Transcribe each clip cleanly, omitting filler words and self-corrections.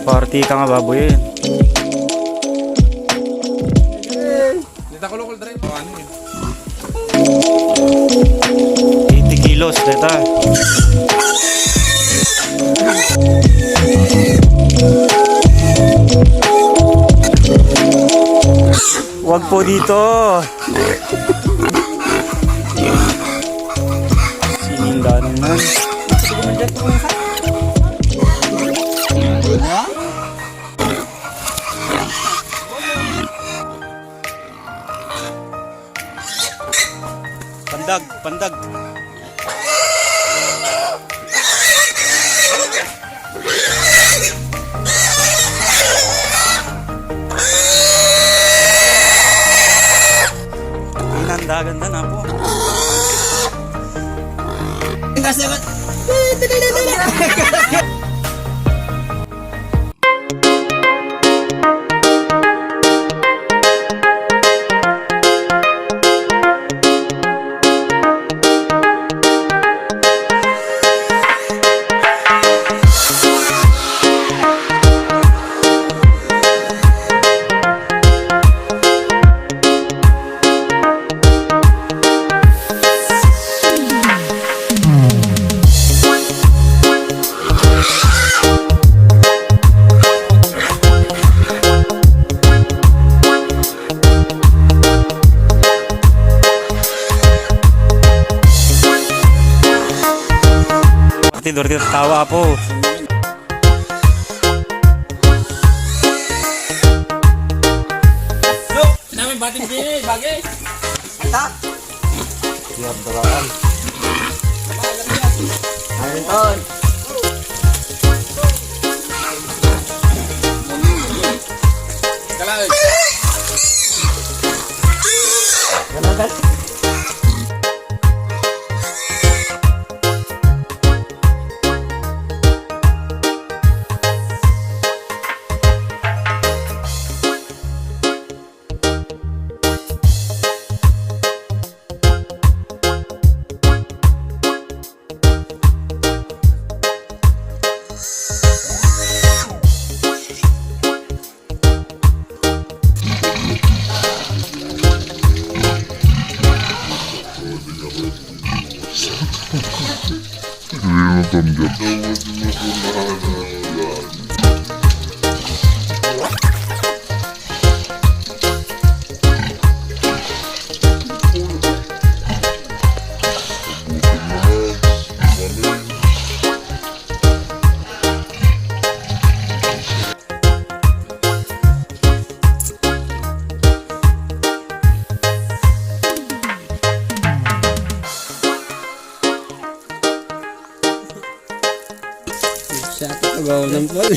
Party ka nga baboy yun. Dito ko local drive. Ano yun? 80 kilos, deta. Wag po dito. Sininda naman. Pandag, pandag. Ganda na po. Tidur tawa po. Yo, namin batin sini, bagay. Tak. Siap beraan. Ayun ton. Kalay. Kalay. Siya ito kagawa ng pol.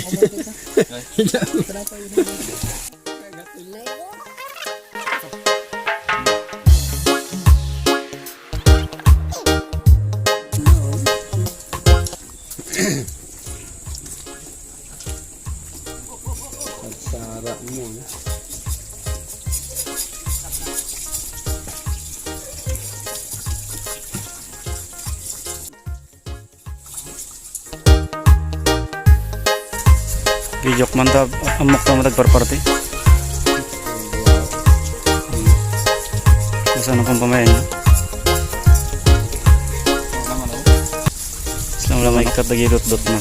Pagsara mo. Bijok mantap, amok na matag parparte. Nasaan ang pamayan niya? Isang lamay ikat lagi dot-dot na.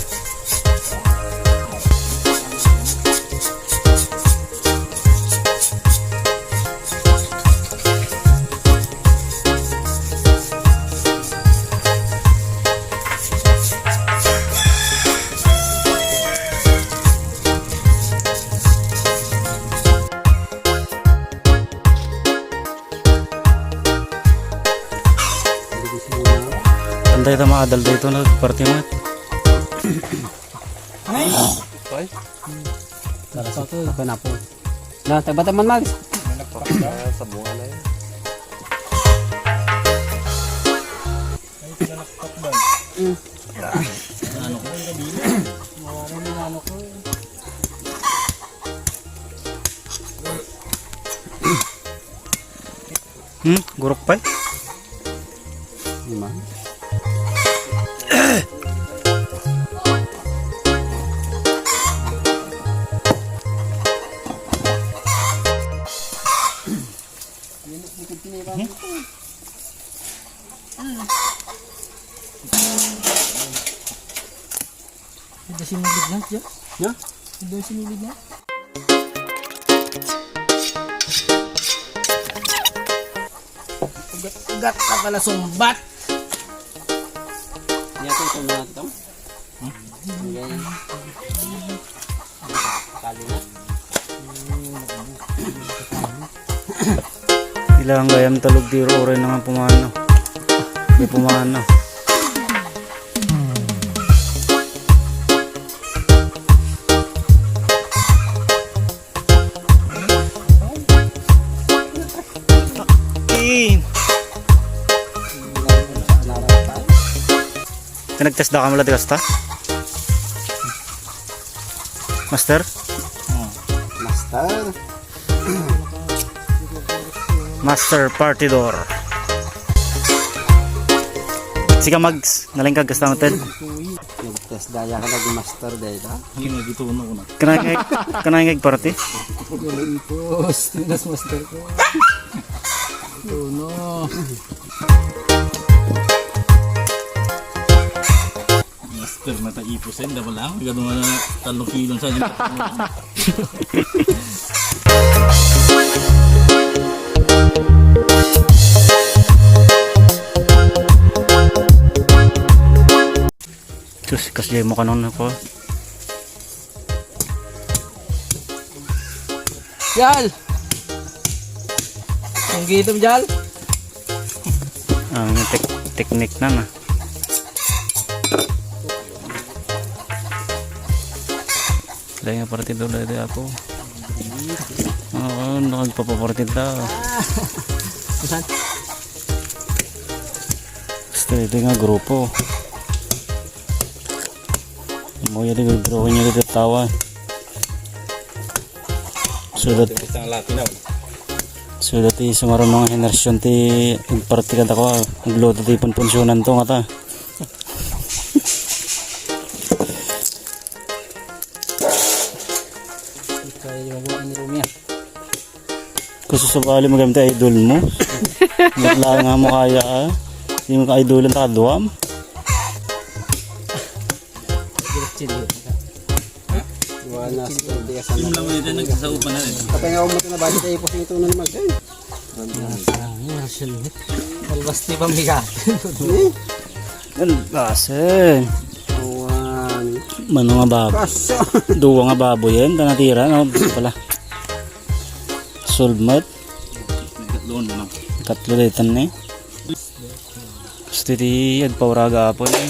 Antay ta maadal dito na party mo. Ay. Para sa ito, ito na po. Na, tagbata man mag. Sa bunga na yun. Ay, pinakpak ba? Ano ko? Mawarin yung ano ko. Gurok pa. Lima. Ya? Doon sinilid niya. Ugat ka pala sumbat. Yakin ito na ito. Ganyan. Kali na. Ilang gayam talog diro oray naman pumano. May pumano. Nagtest daw ka mula kasta? Master? Master. Master Partidor. Sika mags, naling kag kasta natin. Nag-test daya ka nag-master dahil ha? Kanay ngayag party? Post. Tinas master ko. Tuno. Master na tag-ipusin, dapat lang. Gano'n na 3 kilo sa inyo. Terus kasi mo kanon ako. Jal! Ang gitom, Jal? Ang teknik na na. Kaya nga partid doon dahil ako. Oo, nakagpapapartid daw. Saan? Basta ito nga grupo. Mo yun yung drawing niya dito tawa. Sudat sumaron mga henerasyon ti party ka ako. Nagloto ti punpunsyonan to nga ta. Kaya yung mga inirumya. Gusto sabali magamit ang idol mo. Matla nga mo kaya ah. Hindi mo ka-idolan ta kaduam. Wala sa tigas na. Yung lang mo dito nagsasaupan na rin. Kapag nga umuto na budget ay ipos ito na naman. Albasti pambigat. Gasen. Awan. Mano nga babo. Kaso. Duwa nga babo yan. Tanatira. No? Pala. Solmat. Doon mo na. Katlo dito na eh. Gusto di agpawraga po eh.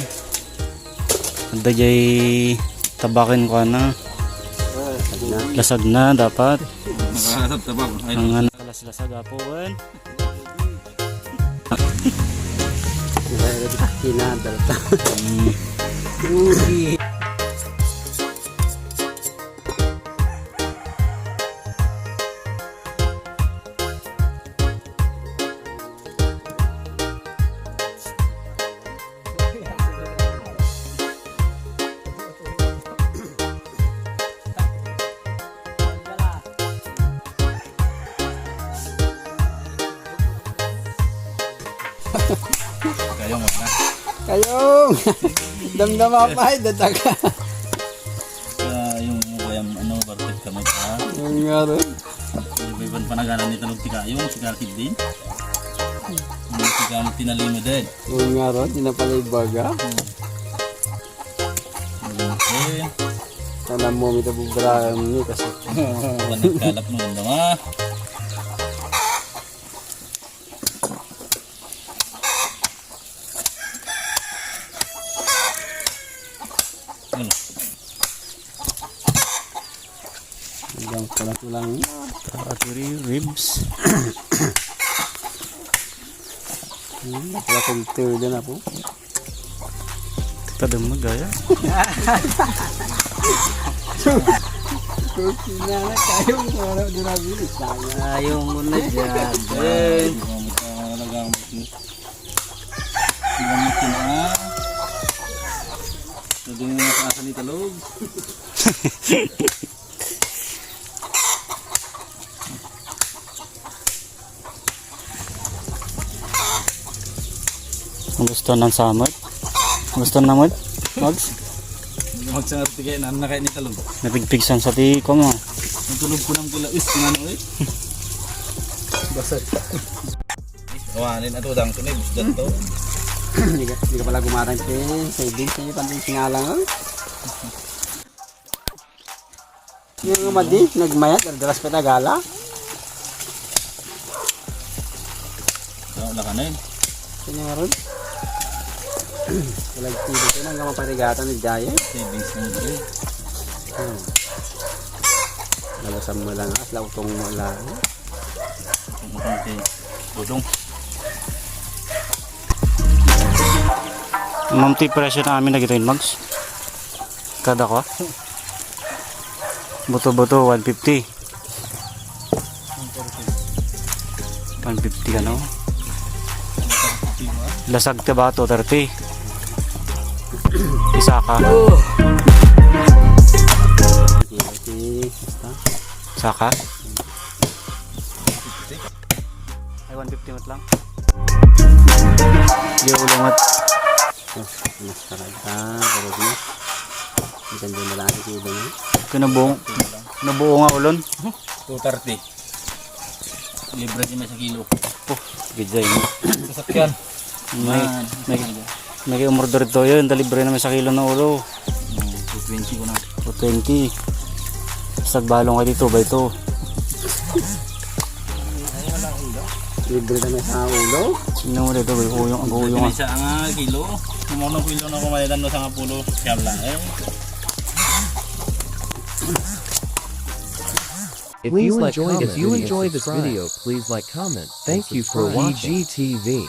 Ada jay tabakin ko na. Lasag na dapat. Nakakasap tabak. Ay, Ang lasag apuan. Kinadal ta. Uy. kayo mo na. Kayong. Damdama pa ay dadaga. Yung kayang ano, bartid kami ka. Yung nga rin. Yung ibang panagalan nito ng tikayong, si Karkid din. Yung si Karkid tinalimo din. Yung nga rin. Di na pala ibaga. Okay. Tanam mo mita bubraham ni kasi. Walang kalap mo lang naman. Ano? Hanggang pala ko lang. Tatiri ribs. Pala kultur din ako. Kita demo gaya. Kusina na kayong wala din na bilis. Ayong muna dyan. Hindi mo talagang gamitin na. So, din mo sa asa ni Talog. Ang gusto ng samot. Ang gusto ng mod? Mags? Magsangat tigay na nakain ni talong. Napigpigsan sa tiko mo. Natulog ko ng pila. Tingnan mo eh. Basag. Awanin ato dang tunay. Busdat to. Hindi ka pala gumatang saving sa iyo panding singalang. Yung madi, nagmayat, daras pa tagala. Wala ka na yun. Kanya nga ron. Kalagtido ko na hanggang maparigatan ni Jaya. Savings mo ito eh. Nalasam mo lang at lautong mo lang. Utang kay Dudong. Mamti presyo na amin na gito yun, Mags. Kada ko. Buto-buto, 150. 150 ano? Lasag ka ba ito? 30. Isa ka. Isa ka? Ay, 150 mat lang. Hindi ulungat. Mas karagta, karag na. Ang ganda na lang ang kilo niya. Nabuo nga ulon. 230. Libre din sa kilo. Oh, gidya yun. Sasakyan. May umorder ito yun. Dalibre naman sa kilo na ulo. 220 ko na. 220. Sagbalong ka dito ba ito? Libre na may sa ulo. Sino mo dito? Ang huyong. Isa nga kilo. Kumunong kilo na kumalitan no sa nga pulo. Siyam lang eh. If you enjoyed this video, please like, comment. Thank you for watching EGTV.